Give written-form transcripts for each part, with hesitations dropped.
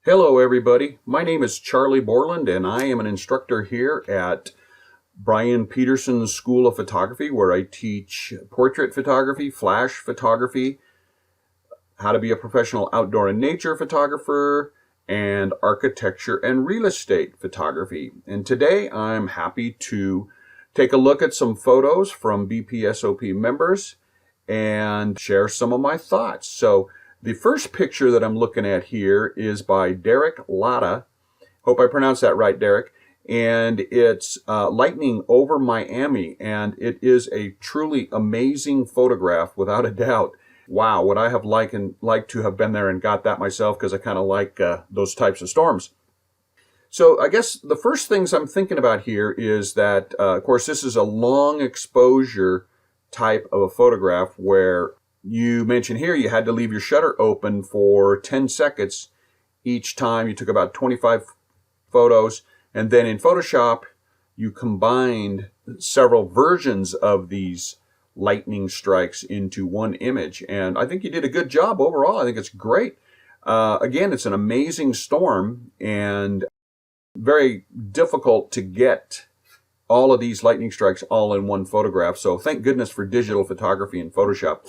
Hello everybody, my name is Charlie Borland and I am an instructor here at Brian Peterson's School of Photography, where I teach portrait photography, flash photography, how to be a professional outdoor and nature photographer, and architecture and real estate photography. And today I'm happy to take a look at some photos from BPSOP members and share some of my thoughts. So the first picture that I'm looking at here is by Derek Latta. Hope I pronounced that right, Derek. And it's lightning over Miami, and it is a truly amazing photograph, without a doubt. Wow, would I have liked to have been there and got that myself, because I kind of like those types of storms. So I guess the first things I'm thinking about here is that, of course, this is a long exposure type of a photograph where you mentioned here you had to leave your shutter open for 10 seconds each time. You took about 25 photos, and then in Photoshop you combined several versions of these lightning strikes into one image, and I think you did a good job overall. I think it's great. Again, it's an amazing storm and very difficult to get all of these lightning strikes all in one photograph, so thank goodness for digital photography in Photoshop.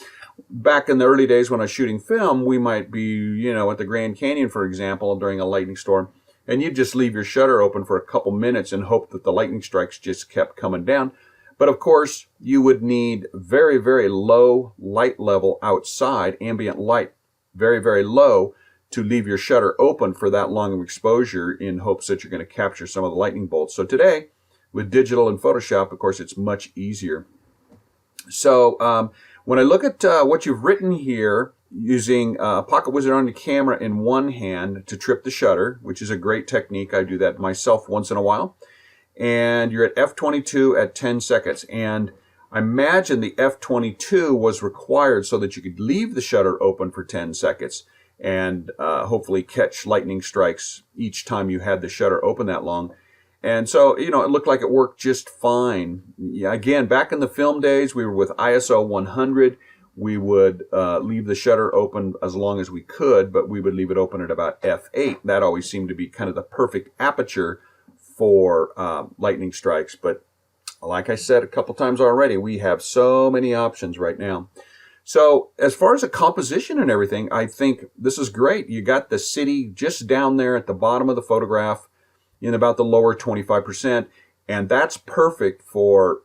Back in the early days when I was shooting film, we might be, at the Grand Canyon, for example, during a lightning storm, and you'd just leave your shutter open for a couple minutes and hope that the lightning strikes just kept coming down. But of course, you would need very, very low light level outside, ambient light, very, very low, to leave your shutter open for that long of exposure in hopes that you're going to capture some of the lightning bolts. So today, with digital and Photoshop, of course, it's much easier. So when I look at what you've written here, using a pocket wizard on your camera in one hand to trip the shutter, which is a great technique. I do that myself once in a while. And you're at f22 at 10 seconds. And I imagine the f22 was required so that you could leave the shutter open for 10 seconds and hopefully catch lightning strikes each time you had the shutter open that long. And so, it looked like it worked just fine. Yeah, again, back in the film days, we were with ISO 100. We would leave the shutter open as long as we could, but we would leave it open at about f8. That always seemed to be kind of the perfect aperture for lightning strikes. But like I said a couple times already, we have so many options right now. So as far as the composition and everything, I think this is great. You got the city just down there at the bottom of the photograph in about the lower 25%, and that's perfect for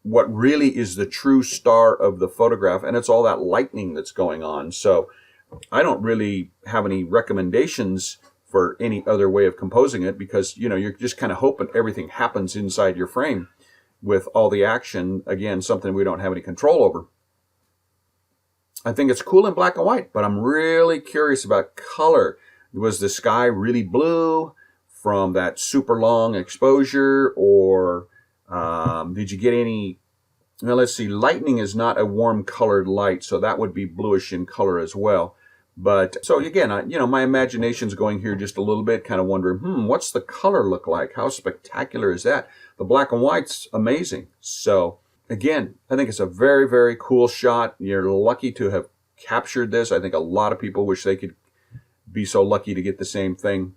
what really is the true star of the photograph, and it's all that lightning that's going on. So I don't really have any recommendations for any other way of composing it, because you're just kind of hoping everything happens inside your frame with all the action. Again, something we don't have any control over. I think it's cool in black and white, but I'm really curious about color. Was the sky really blue from that super long exposure, or did you get any? Now let's see, lightning is not a warm colored light, so that would be bluish in color as well. But so again, my imagination's going here just a little bit, kind of wondering, what's the color look like? How spectacular is that? The black and white's amazing. So again, I think it's a very, very cool shot. You're lucky to have captured this. I think a lot of people wish they could be so lucky to get the same thing.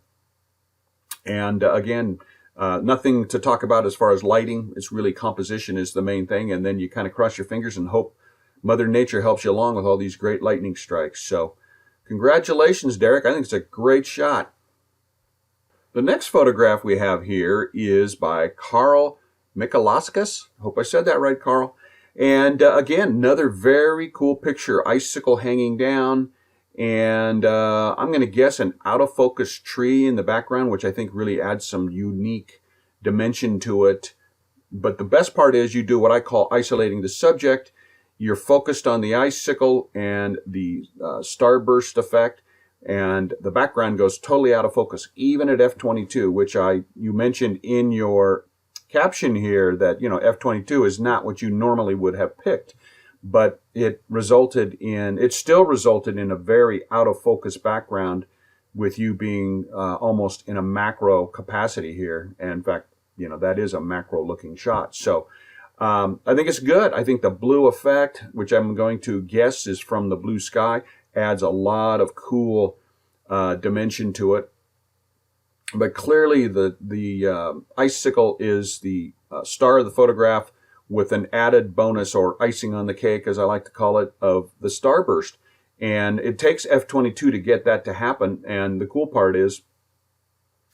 And again, nothing to talk about as far as lighting. It's really composition is the main thing. And then you kind of cross your fingers and hope Mother Nature helps you along with all these great lightning strikes. So congratulations, Derek. I think it's a great shot. The next photograph we have here is by Carl Michalowskis. Hope I said that right, Carl. And again, another very cool picture. Icicle hanging down. And I'm going to guess an out-of-focus tree in the background, which I think really adds some unique dimension to it. But the best part is you do what I call isolating the subject. You're focused on the icicle and the starburst effect, and the background goes totally out of focus, even at f22, which you mentioned in your caption here that f22 is not what you normally would have picked. But it still resulted in a very out of focus background, with you being almost in a macro capacity here. And in fact, that is a macro looking shot. So I think it's good. I think the blue effect, which I'm going to guess is from the blue sky, adds a lot of cool dimension to it. But clearly the icicle is the star of the photograph, with an added bonus, or icing on the cake as I like to call it, of the starburst. And it takes f/22 to get that to happen. And the cool part is,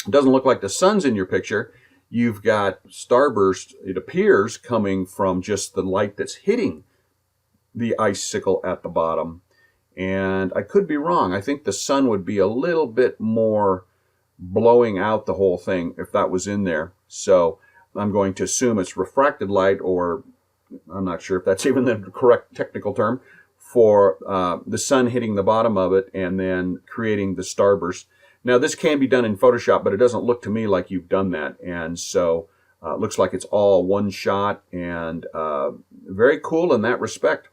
it doesn't look like the sun's in your picture. You've got starburst, it appears, coming from just the light that's hitting the icicle at the bottom. And I could be wrong. I think the sun would be a little bit more blowing out the whole thing if that was in there. So I'm going to assume it's refracted light, or I'm not sure if that's even the correct technical term, for the sun hitting the bottom of it and then creating the starburst. Now, this can be done in Photoshop, but it doesn't look to me like you've done that. And so it looks like it's all one shot, and very cool in that respect.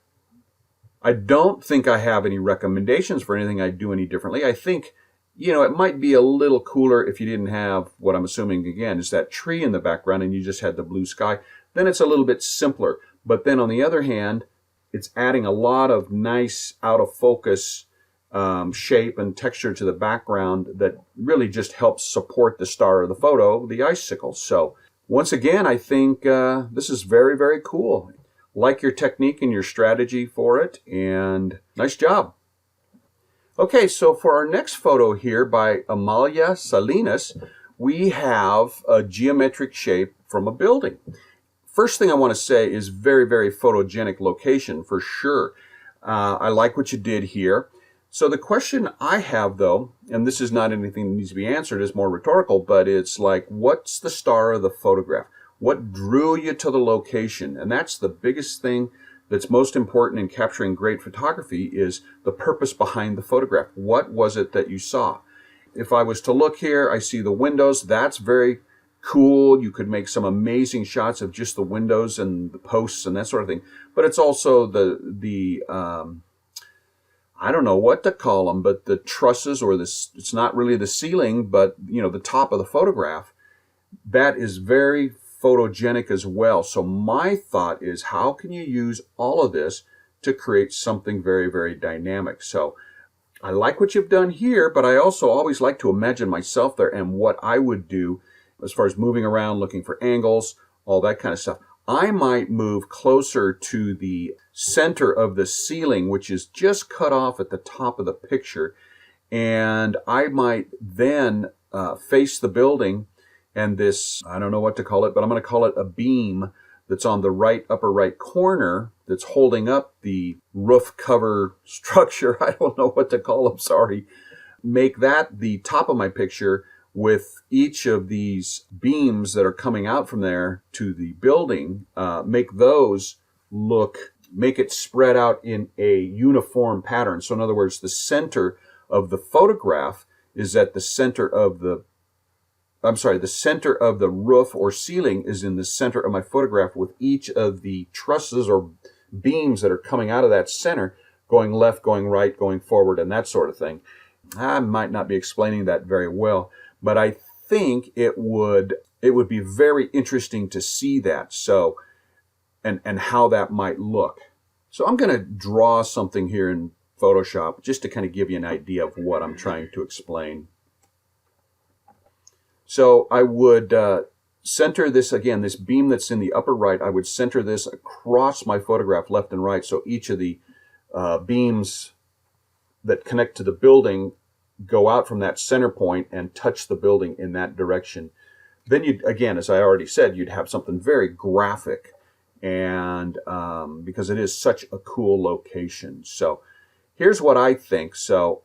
I don't think I have any recommendations for anything I'd do any differently. I think, it might be a little cooler if you didn't have what I'm assuming, again, is that tree in the background and you just had the blue sky. Then it's a little bit simpler. But then on the other hand, it's adding a lot of nice out of focus shape and texture to the background that really just helps support the star of the photo, the icicle. So once again, I think this is very, very cool. Like your technique and your strategy for it, and nice job. Okay, so for our next photo here by Amalia Salinas, we have a geometric shape from a building. First thing I want to say is very, very photogenic location for sure. I like what you did here. So the question I have, though, and this is not anything that needs to be answered, it's more rhetorical, but it's like, what's the star of the photograph? What drew you to the location? And that's the biggest thing that's most important in capturing great photography, is the purpose behind the photograph. What was it that you saw? If I was to look here, I see the windows. That's very cool. You could make some amazing shots of just the windows and the posts and that sort of thing. But it's also the I don't know what to call them, but the trusses, or this, it's not really the ceiling, but the top of the photograph. That is very photogenic as well. So my thought is, how can you use all of this to create something very, very dynamic? So I like what you've done here, but I also always like to imagine myself there and what I would do as far as moving around, looking for angles, all that kind of stuff. I might move closer to the center of the ceiling, which is just cut off at the top of the picture, and I might then face the building. And this, I don't know what to call it, but I'm going to call it a beam that's on the upper right corner that's holding up the roof cover structure. I don't know what to call them, sorry. Make that the top of my picture, with each of these beams that are coming out from there to the building. Make it spread out in a uniform pattern. So in other words, the center of the photograph is at the center of the center of the roof or ceiling is in the center of my photograph, with each of the trusses or beams that are coming out of that center going left, going right, going forward, and that sort of thing. I might not be explaining that very well, but I think it would be very interesting to see that. So, and how that might look. So I'm going to draw something here in Photoshop just to kind of give you an idea of what I'm trying to explain. So I would center this, again, this beam that's in the upper right, I would center this across my photograph left and right. So each of the beams that connect to the building go out from that center point and touch the building in that direction. Then you'd, again, as I already said, you'd have something very graphic, and because it is such a cool location. So here's what I think. So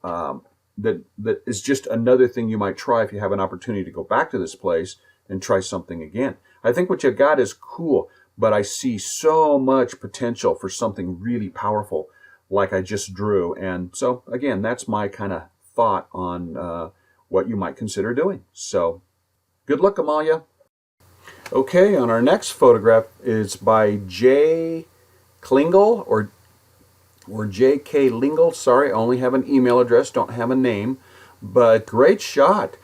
that is just another thing you might try if you have an opportunity to go back to this place and try something again. I think what you've got is cool, but I see so much potential for something really powerful like I just drew. And so, again, that's my kind of thought on what you might consider doing. So good luck, Amalia. Okay, on our next photograph is by J. Klingel, or J.K. Lingle. Sorry, I only have an email address, don't have a name, but great shot.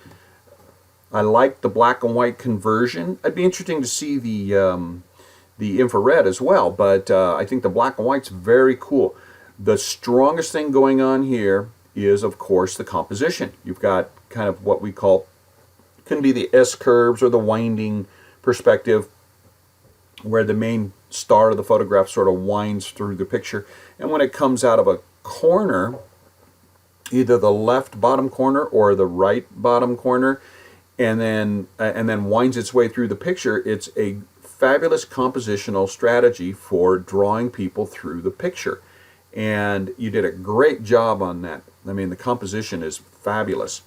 I like the black and white conversion. It'd be interesting to see the infrared as well, but I think the black and white's very cool. The strongest thing going on here is, of course, the composition. You've got kind of what we call can be the S-curves or the winding perspective, where the main star of the photograph sort of winds through the picture. And when it comes out of a corner, either the left bottom corner or the right bottom corner, and then winds its way through the picture, it's a fabulous compositional strategy for drawing people through the picture. And you did a great job on that. I mean, the composition is fabulous.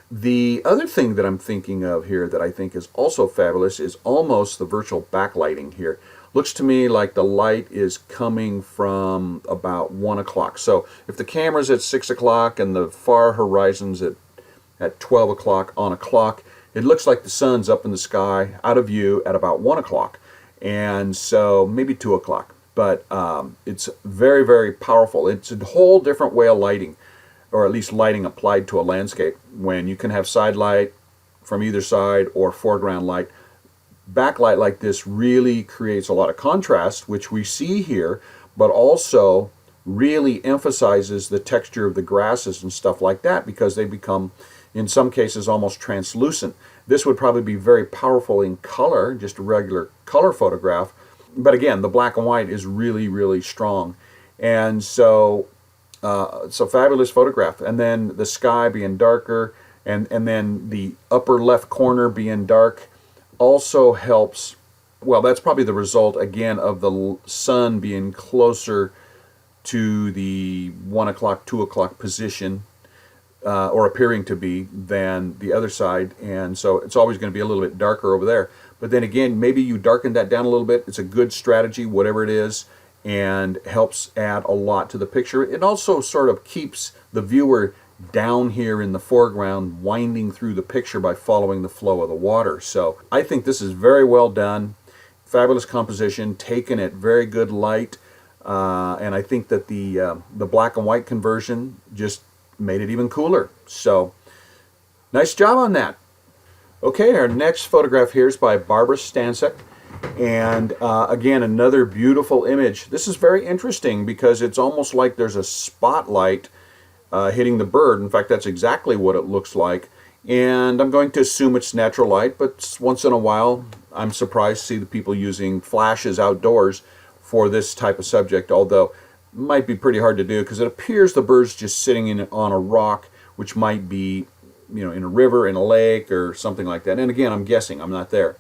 The other thing that I'm thinking of here that I think is also fabulous is almost the virtual backlighting here. Looks to me like the light is coming from about 1 o'clock. So if the camera's at 6 o'clock and the far horizon's at 12 o'clock on a clock, it looks like the sun's up in the sky out of view at about 1 o'clock. And so maybe 2 o'clock. But it's very, very powerful. It's a whole different way of lighting, or at least lighting applied to a landscape, when you can have side light from either side or foreground light. Backlight like this really creates a lot of contrast, which we see here, but also really emphasizes the texture of the grasses and stuff like that, because they become, in some cases, almost translucent. This would probably be very powerful in color, just a regular color photograph. But again, the black and white is really, really strong. And so it's a fabulous photograph. And then the sky being darker, and then the upper left corner being dark also helps. Well, that's probably the result, again, of the sun being closer to the 1 o'clock, 2 o'clock position, or appearing to be, than the other side. And so it's always going to be a little bit darker over there. But then again, maybe you darken that down a little bit. It's a good strategy, whatever it is, and helps add a lot to the picture. It also sort of keeps the viewer down here in the foreground, winding through the picture by following the flow of the water. So I think this is very well done. Fabulous composition, taken at very good light. And I think that the black and white conversion just made it even cooler. So nice job on that. Okay, our next photograph here is by Barbara Stansek. And again, another beautiful image. This is very interesting because it's almost like there's a spotlight hitting the bird. In fact, that's exactly what it looks like. And I'm going to assume it's natural light, but once in a while, I'm surprised to see the people using flashes outdoors for this type of subject, although it might be pretty hard to do because it appears the bird's just sitting on a rock, which might be, you know, in a river, in a lake, or something like that. And again, I'm guessing, I'm not there.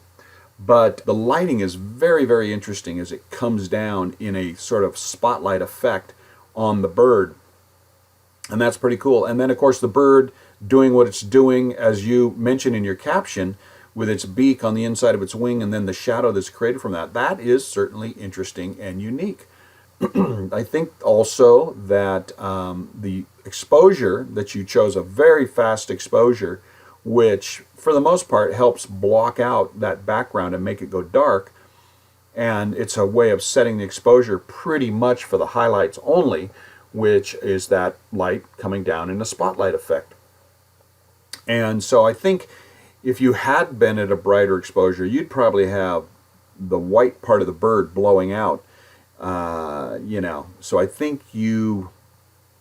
But the lighting is very, very interesting as it comes down in a sort of spotlight effect on the bird. And that's pretty cool. And then, of course, the bird doing what it's doing, as you mentioned in your caption, with its beak on the inside of its wing, and then the shadow that's created from that. That is certainly interesting and unique. I think also that the exposure that you chose, a very fast exposure, which for the most part helps block out that background and make it go dark. And it's a way of setting the exposure pretty much for the highlights only, which is that light coming down in a spotlight effect. And so I think if you had been at a brighter exposure, you'd probably have the white part of the bird blowing out, you know. So I think you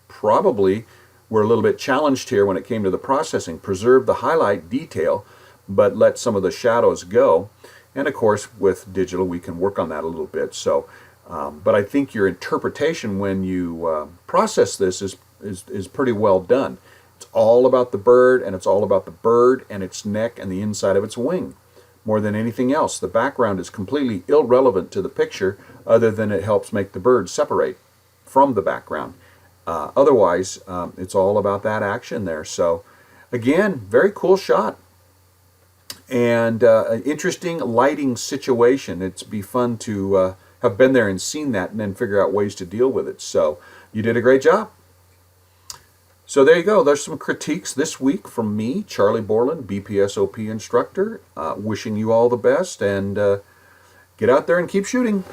probably were a little bit challenged here when it came to the processing. Preserve the highlight detail, but let some of the shadows go. And of course, with digital, we can work on that a little bit. So, but I think your interpretation when you process this is pretty well done. It's all about the bird, and it's all about the bird and its neck and the inside of its wing. More than anything else, the background is completely irrelevant to the picture, other than it helps make the bird separate from the background. Otherwise, it's all about that action there. So, again, very cool shot. And an interesting lighting situation. It'd be fun to have been there and seen that and then figure out ways to deal with it. So, you did a great job. So there you go. There's some critiques this week from me, Charlie Borland, BPSOP instructor. Wishing you all the best, and get out there and keep shooting.